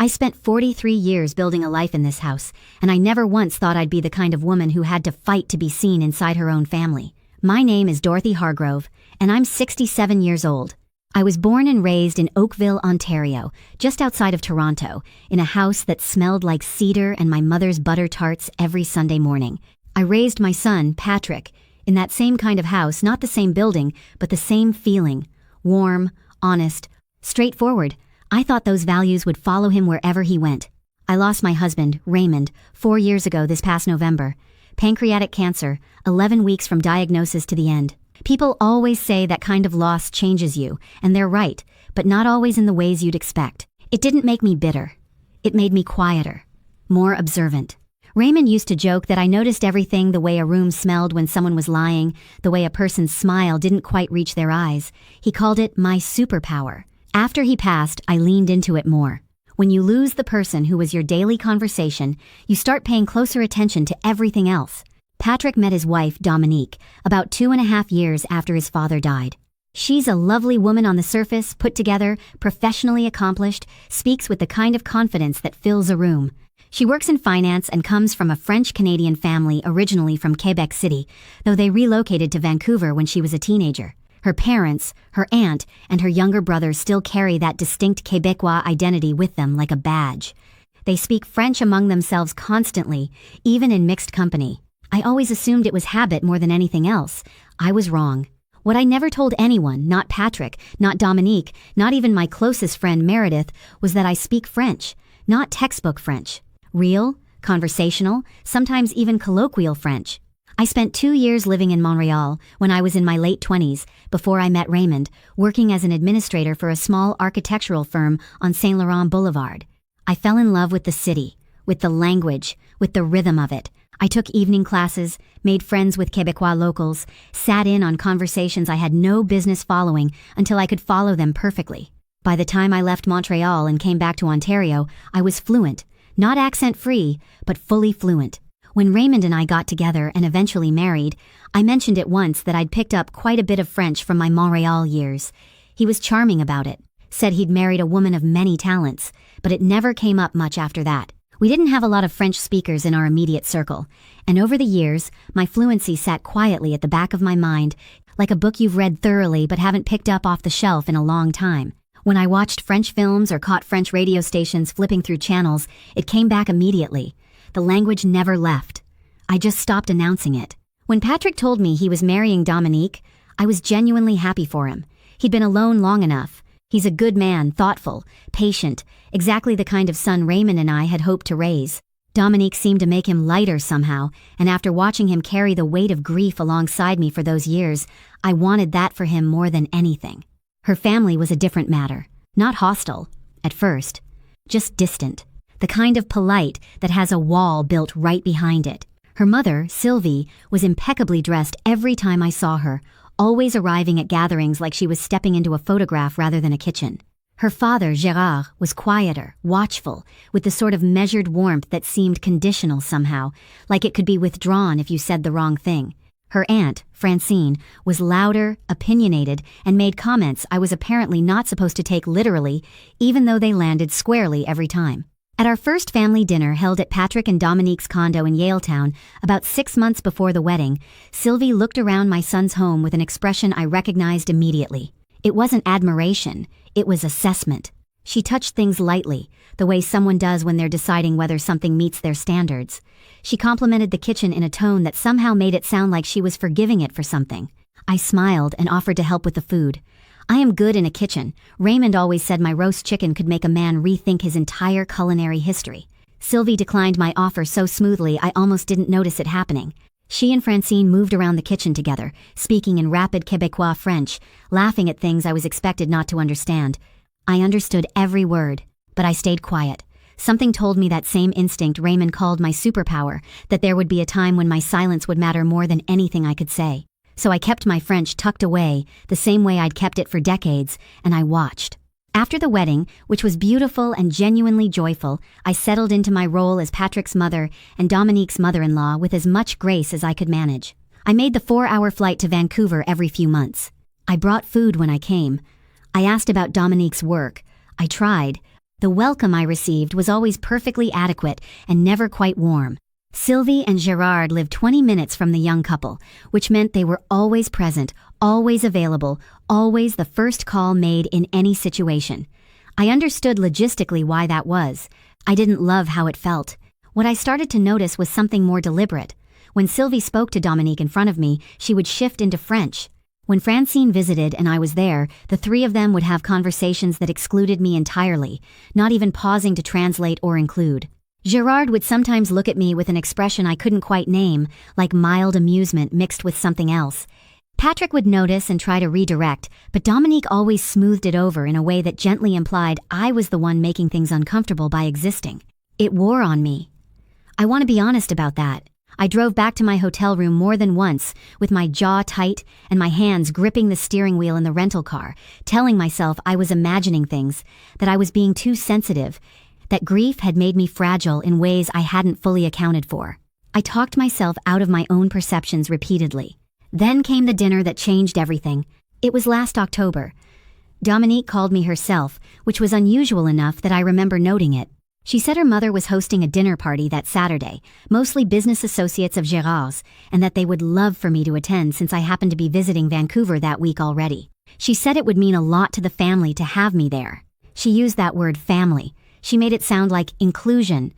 I spent 43 years building a life in this house, and I never once thought I'd be the kind of woman who had to fight to be seen inside her own family. My name is Dorothy Hargrove, and I'm 67 years old. I was born and raised in Oakville, Ontario, just outside of Toronto, in a house that smelled like cedar and my mother's butter tarts every Sunday morning. I raised my son, Patrick, in that same kind of house, not the same building, but the same feeling. Warm, honest, straightforward. I thought those values would follow him wherever he went. I lost my husband, Raymond, 4 years ago this past November. Pancreatic cancer, 11 weeks from diagnosis to the end. People always say that kind of loss changes you, and they're right, but not always in the ways you'd expect. It didn't make me bitter. It made me quieter, more observant. Raymond used to joke that I noticed everything: the way a room smelled when someone was lying, the way a person's smile didn't quite reach their eyes. He called it my superpower. After he passed, I leaned into it more. When you lose the person who was your daily conversation, you start paying closer attention to everything else. Patrick met his wife, Dominique, about 2.5 years after his father died. She's a lovely woman on the surface, put together, professionally accomplished, speaks with the kind of confidence that fills a room. She works in finance and comes from a French-Canadian family originally from Quebec City, though they relocated to Vancouver when she was a teenager. Her parents, her aunt, and her younger brother still carry that distinct Quebecois identity with them like a badge. They speak French among themselves constantly, even in mixed company. I always assumed it was habit more than anything else. I was wrong. What I never told anyone, not Patrick, not Dominique, not even my closest friend Meredith, was that I speak French, not textbook French. Real, conversational, sometimes even colloquial French. I spent 2 years living in Montreal when I was in my late 20s, before I met Raymond, working as an administrator for a small architectural firm on Saint Laurent Boulevard. I fell in love with the city, with the language, with the rhythm of it. I took evening classes, made friends with Quebecois locals, sat in on conversations I had no business following until I could follow them perfectly. By the time I left Montreal and came back to Ontario, I was fluent, not accent-free, but fully fluent. When Raymond and I got together and eventually married, I mentioned at once that I'd picked up quite a bit of French from my Montreal years. He was charming about it, said he'd married a woman of many talents, but it never came up much after that. We didn't have a lot of French speakers in our immediate circle, and over the years, my fluency sat quietly at the back of my mind, like a book you've read thoroughly but haven't picked up off the shelf in a long time. When I watched French films or caught French radio stations flipping through channels, it came back immediately. The language never left. I just stopped announcing it. When Patrick told me he was marrying Dominique, I was genuinely happy for him. He'd been alone long enough. He's a good man, thoughtful, patient, exactly the kind of son Raymond and I had hoped to raise. Dominique seemed to make him lighter somehow, and after watching him carry the weight of grief alongside me for those years, I wanted that for him more than anything. Her family was a different matter. Not hostile, at first. Just distant. The kind of polite that has a wall built right behind it. Her mother, Sylvie, was impeccably dressed every time I saw her, always arriving at gatherings like she was stepping into a photograph rather than a kitchen. Her father, Gérard, was quieter, watchful, with the sort of measured warmth that seemed conditional somehow, like it could be withdrawn if you said the wrong thing. Her aunt, Francine, was louder, opinionated, and made comments I was apparently not supposed to take literally, even though they landed squarely every time. At our first family dinner held at Patrick and Dominique's condo in Yaletown, about 6 months before the wedding, Sylvie looked around my son's home with an expression I recognized immediately. It wasn't admiration, it was assessment. She touched things lightly, the way someone does when they're deciding whether something meets their standards. She complimented the kitchen in a tone that somehow made it sound like she was forgiving it for something. I smiled and offered to help with the food. I am good in a kitchen. Raymond always said my roast chicken could make a man rethink his entire culinary history. Sylvie declined my offer so smoothly I almost didn't notice it happening. She and Francine moved around the kitchen together, speaking in rapid Quebecois French, laughing at things I was expected not to understand. I understood every word, but I stayed quiet. Something told me that same instinct Raymond called my superpower, that there would be a time when my silence would matter more than anything I could say. So I kept my French tucked away, the same way I'd kept it for decades, and I watched. After the wedding, which was beautiful and genuinely joyful, I settled into my role as Patrick's mother and Dominique's mother-in-law with as much grace as I could manage. I made the 4-hour flight to Vancouver every few months. I brought food when I came. I asked about Dominique's work. I tried, The welcome I received was always perfectly adequate and never quite warm. Sylvie and Gerard lived 20 minutes from the young couple, which meant they were always present, always available, always the first call made in any situation. I understood logistically why that was. I didn't love how it felt. What I started to notice was something more deliberate. When Sylvie spoke to Dominique in front of me, she would shift into French. When Francine visited and I was there, the three of them would have conversations that excluded me entirely, not even pausing to translate or include. Gerard would sometimes look at me with an expression I couldn't quite name, like mild amusement mixed with something else. Patrick would notice and try to redirect, but Dominique always smoothed it over in a way that gently implied I was the one making things uncomfortable by existing. It wore on me. I want to be honest about that. I drove back to my hotel room more than once, with my jaw tight and my hands gripping the steering wheel in the rental car, telling myself I was imagining things, that I was being too sensitive, that grief had made me fragile in ways I hadn't fully accounted for. I talked myself out of my own perceptions repeatedly. Then came the dinner that changed everything. It was last October. Dominique called me herself, which was unusual enough that I remember noting it. She said her mother was hosting a dinner party that Saturday, mostly business associates of Gérard's, and that they would love for me to attend since I happened to be visiting Vancouver that week already. She said it would mean a lot to the family to have me there. She used that word family. She made it sound like inclusion.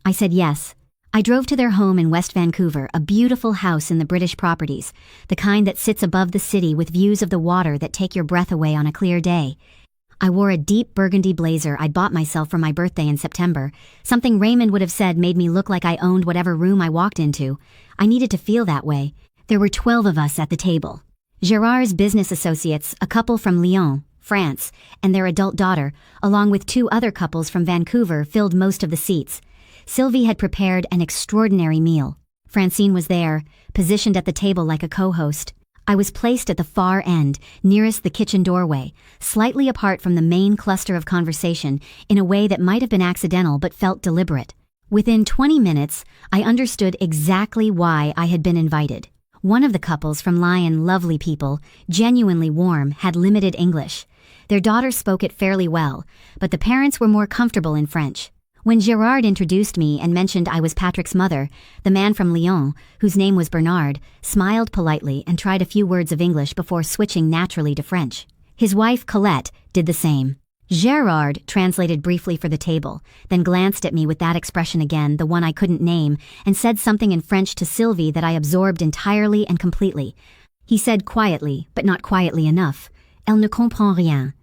I said yes. I drove to their home in West Vancouver, a beautiful house in the British properties, the kind that sits above the city with views of the water that take your breath away on a clear day. I wore a deep burgundy blazer I'd bought myself for my birthday in September, something Raymond would have said made me look like I owned whatever room I walked into. I needed to feel that way. There were 12 of us at the table. Gérard's business associates, a couple from Lyon, France, and their adult daughter, along with two other couples from Vancouver, filled most of the seats. Sylvie had prepared an extraordinary meal. Francine was there, positioned at the table like a co-host. I was placed at the far end, nearest the kitchen doorway, slightly apart from the main cluster of conversation in a way that might have been accidental but felt deliberate. Within 20 minutes, I understood exactly why I had been invited. One of the couples from Lyon, lovely people, genuinely warm, had limited English. Their daughter spoke it fairly well, but the parents were more comfortable in French. When Gerard introduced me and mentioned I was Patrick's mother, the man from Lyon, whose name was Bernard, smiled politely and tried a few words of English before switching naturally to French. His wife, Colette, did the same. Gerard translated briefly for the table, then glanced at me with that expression again, the one I couldn't name, and said something in French to Sylvie that I absorbed entirely and completely. He said quietly, but not quietly enough, "Elle ne comprend rien.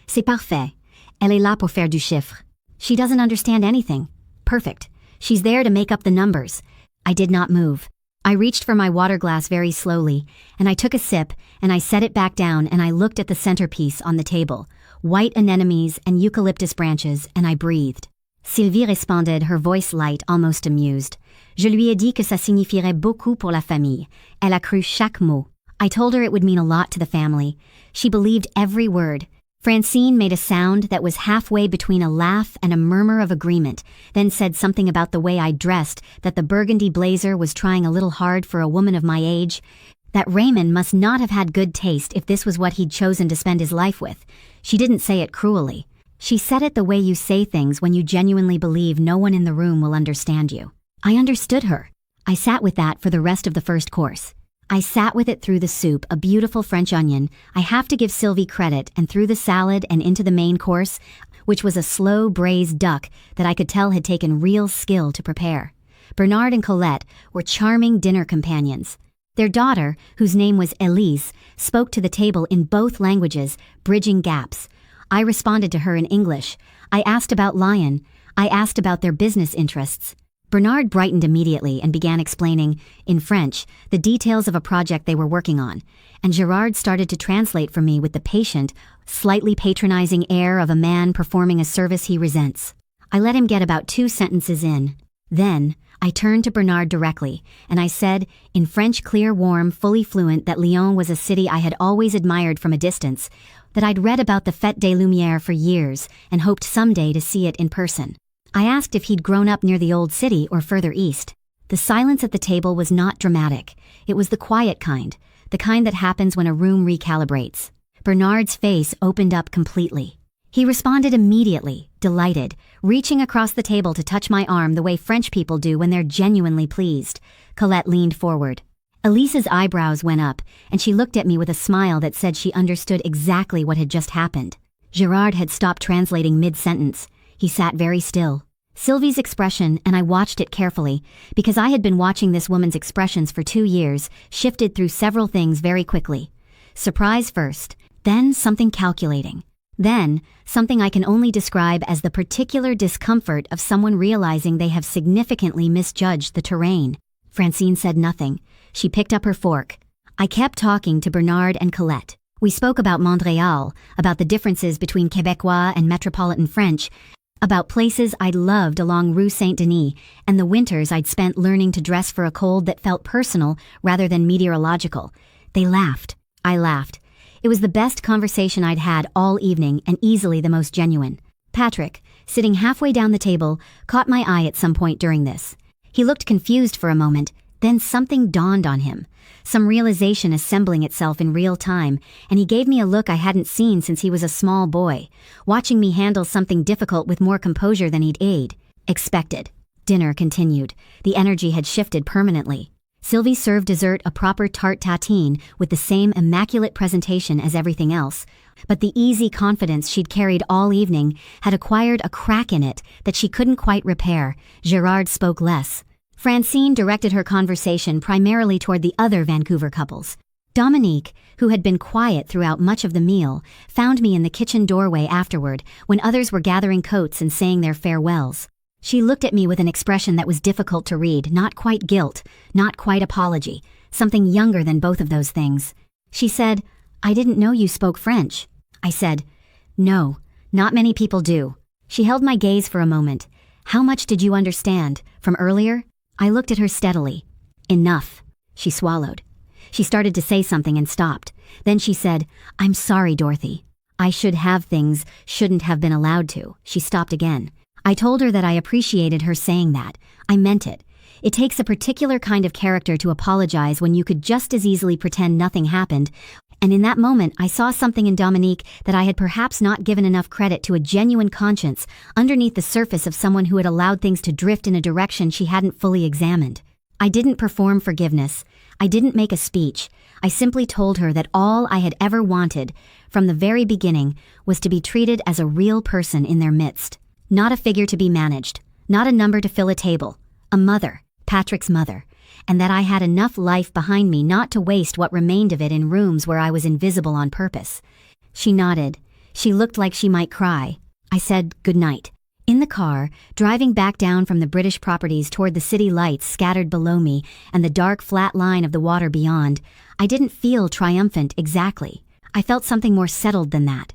C'est parfait. Elle est là pour faire du chiffre." She doesn't understand anything. Perfect. She's there to make up the numbers. I did not move. I reached for my water glass very slowly, and I took a sip, and I set it back down, and I looked at the centerpiece on the table, white anemones and eucalyptus branches, and I breathed. Sylvie responded, her voice light, almost amused. Je lui ai dit que ça signifierait beaucoup pour la famille. Elle a cru chaque mot. I told her it would mean a lot to the family. She believed every word. Francine made a sound that was halfway between a laugh and a murmur of agreement, then said something about the way I dressed, that the burgundy blazer was trying a little hard for a woman of my age, that Raymond must not have had good taste if this was what he'd chosen to spend his life with. She didn't say it cruelly. She said it the way you say things when you genuinely believe no one in the room will understand you. I understood her. I sat with that for the rest of the first course. I sat with it through the soup, a beautiful French onion. I have to give Sylvie credit, and through the salad and into the main course, which was a slow braised duck that I could tell had taken real skill to prepare. Bernard and Colette were charming dinner companions. Their daughter, whose name was Elise, spoke to the table in both languages, bridging gaps. I responded to her in English. I asked about Lyon. I asked about their business interests. Bernard brightened immediately and began explaining, in French, the details of a project they were working on, and Gerard started to translate for me with the patient, slightly patronizing air of a man performing a service he resents. I let him get about 2 sentences in. Then, I turned to Bernard directly, and I said, in French clear, warm, fully fluent, that Lyon was a city I had always admired from a distance, that I'd read about the Fête des Lumières for years and hoped someday to see it in person. I asked if he'd grown up near the old city or further east. The silence at the table was not dramatic. It was the quiet kind, the kind that happens when a room recalibrates. Bernard's face opened up completely. He responded immediately, delighted, reaching across the table to touch my arm the way French people do when they're genuinely pleased. Colette leaned forward. Elise's eyebrows went up, and she looked at me with a smile that said she understood exactly what had just happened. Gerard had stopped translating mid-sentence. He sat very still. Sylvie's expression, and I watched it carefully, because I had been watching this woman's expressions for 2 years, shifted through several things very quickly. Surprise first, then something calculating. Then, something I can only describe as the particular discomfort of someone realizing they have significantly misjudged the terrain. Francine said nothing. She picked up her fork. I kept talking to Bernard and Colette. We spoke about Montreal, about the differences between Quebecois and Metropolitan French, about places I'd loved along Rue Saint-Denis, and the winters I'd spent learning to dress for a cold that felt personal rather than meteorological. They laughed. I laughed. It was the best conversation I'd had all evening and easily the most genuine. Patrick, sitting halfway down the table, caught my eye at some point during this. He looked confused for a moment, then something dawned on him, some realization assembling itself in real time, and he gave me a look I hadn't seen since he was a small boy, watching me handle something difficult with more composure than he'd expected. Dinner continued. The energy had shifted permanently. Sylvie served dessert, a proper tarte tatin, with the same immaculate presentation as everything else, but the easy confidence she'd carried all evening had acquired a crack in it that she couldn't quite repair. Gerard spoke less. Francine directed her conversation primarily toward the other Vancouver couples. Dominique, who had been quiet throughout much of the meal, found me in the kitchen doorway afterward when others were gathering coats and saying their farewells. She looked at me with an expression that was difficult to read, not quite guilt, not quite apology, something younger than both of those things. She said, "I didn't know you spoke French." I said, "No, not many people do." She held my gaze for a moment. "How much did you understand, from earlier?" I looked at her steadily. "Enough." She swallowed. She started to say something and stopped. Then she said, "I'm sorry, Dorothy. I shouldn't have been allowed to." She stopped again. I told her that I appreciated her saying that. I meant it. It takes a particular kind of character to apologize when you could just as easily pretend nothing happened, and in that moment I saw something in Dominique that I had perhaps not given enough credit to, a genuine conscience underneath the surface of someone who had allowed things to drift in a direction she hadn't fully examined. I didn't perform forgiveness. I didn't make a speech. I simply told her that all I had ever wanted, from the very beginning, was to be treated as a real person in their midst. Not a figure to be managed, not a number to fill a table, a mother, Patrick's mother, and that I had enough life behind me not to waste what remained of it in rooms where I was invisible on purpose. She nodded. She looked like she might cry. I said good night. In the car, driving back down from the British properties toward the city lights scattered below me and the dark flat line of the water beyond, I didn't feel triumphant exactly. I felt something more settled than that.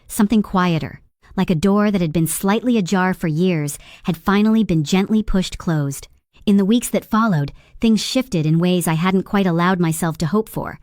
Something quieter. Like a door that had been slightly ajar for years, had finally been gently pushed closed. In the weeks that followed, things shifted in ways I hadn't quite allowed myself to hope for.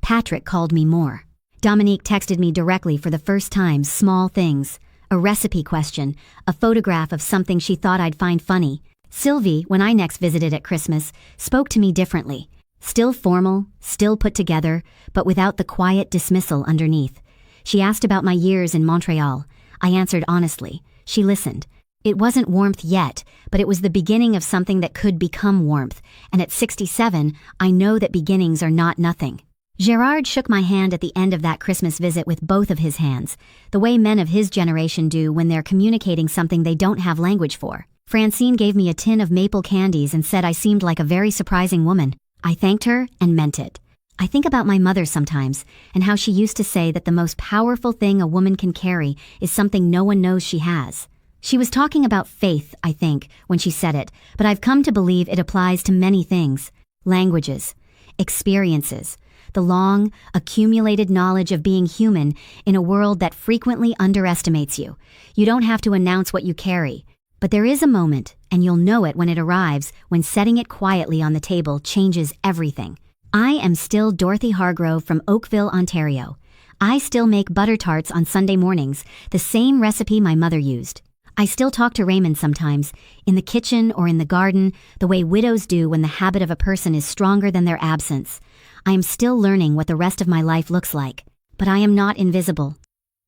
Patrick called me more. Dominique texted me directly for the first time, small things. A recipe question, a photograph of something she thought I'd find funny. Sylvie, when I next visited at Christmas, spoke to me differently. Still formal, still put together, but without the quiet dismissal underneath. She asked about my years in Montreal. I answered honestly. She listened. It wasn't warmth yet, but it was the beginning of something that could become warmth, and at 67, I know that beginnings are not nothing. Gerard shook my hand at the end of that Christmas visit with both of his hands, the way men of his generation do when they're communicating something they don't have language for. Francine gave me a tin of maple candies and said I seemed like a very surprising woman. I thanked her and meant it. I think about my mother sometimes, and how she used to say that the most powerful thing a woman can carry is something no one knows she has. She was talking about faith, I think, when she said it, but I've come to believe it applies to many things. Languages, experiences, the long, accumulated knowledge of being human in a world that frequently underestimates you. You don't have to announce what you carry, but there is a moment, and you'll know it when it arrives, when setting it quietly on the table changes everything. I am still Dorothy Hargrove from Oakville, Ontario. I still make butter tarts on Sunday mornings, the same recipe my mother used. I still talk to Raymond sometimes, in the kitchen or in the garden, the way widows do when the habit of a person is stronger than their absence. I am still learning what the rest of my life looks like, but I am not invisible.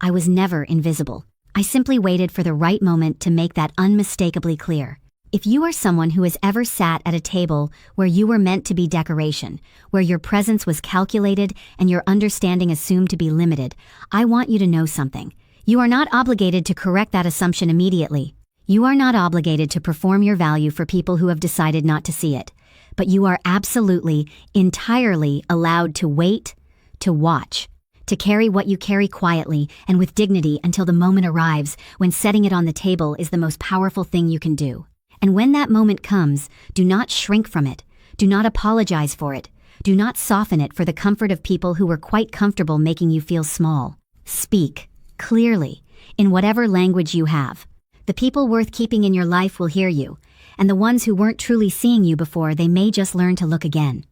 I was never invisible. I simply waited for the right moment to make that unmistakably clear. If you are someone who has ever sat at a table where you were meant to be decoration, where your presence was calculated and your understanding assumed to be limited, I want you to know something. You are not obligated to correct that assumption immediately. You are not obligated to perform your value for people who have decided not to see it. But you are absolutely, entirely allowed to wait, to watch, to carry what you carry quietly and with dignity until the moment arrives when setting it on the table is the most powerful thing you can do. And when that moment comes, do not shrink from it. Do not apologize for it. Do not soften it for the comfort of people who were quite comfortable making you feel small. Speak, clearly, in whatever language you have. The people worth keeping in your life will hear you, and the ones who weren't truly seeing you before, they may just learn to look again.